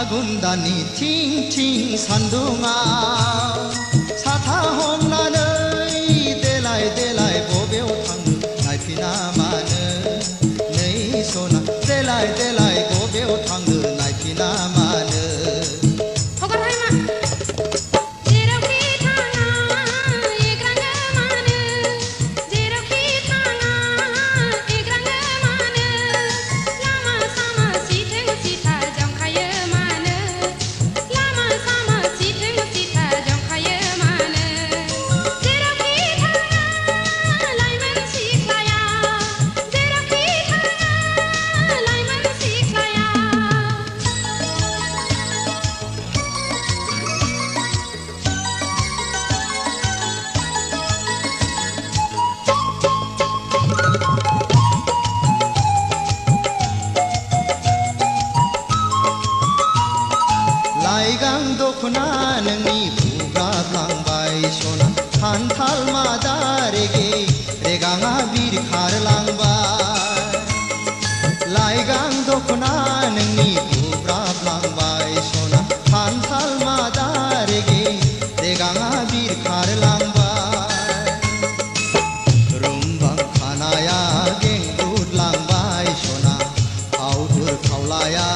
फागुन दाननि थिं थिं सान्दुङाव साथा हमनानै देलाय देलाय बबेयाव थांनो नायफिना मानो नै सना देलाय देलाय बबेयाव थांनो नायफिना मानो लाइगां दखना नोंनि बुब्राबलांबाय सना खान्थाल मादा रेगे रेगाङा बिरखारलांबाय लाइगां दखना नोंनि बुब्राबलांबाय सना खान्थाल मादा रेगे रेगाङा बिरखारलांबाय रुमबां खानाया गेंगुदलांबाय सना फावदुर फावलाया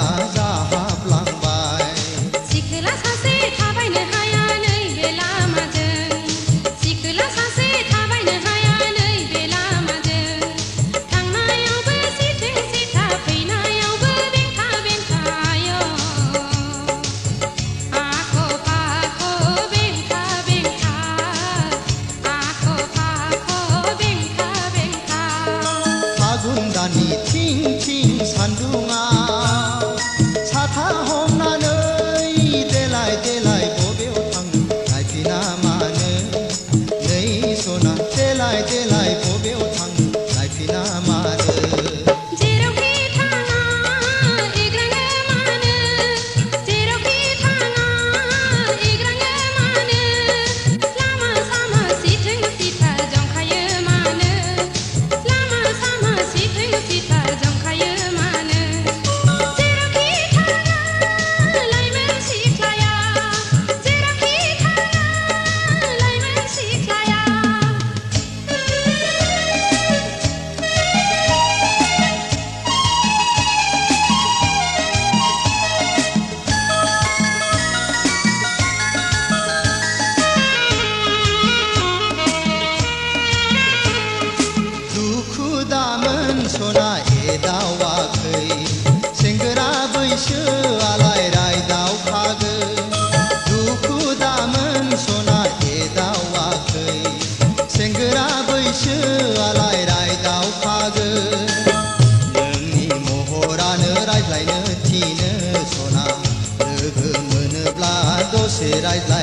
फागुन दाननि थिं थिं सान्दुङाव साथा हमनानै देलाय देलाय बबेयाव थांनो नायफिना मानो नै सना देलाय देलाय बबेयाव थांनो नायफिना मानो सना एदावाखै सेंग्रा बैसोआलाय रायदावखागोन दुखु दामोन सना एदावाखै सेंग्रा बैसोआलाय रायदावखागोन नोंनि महरानो रायज्लायनो थिनो सना लोगो मोनोब्ला दसे रायज्लाय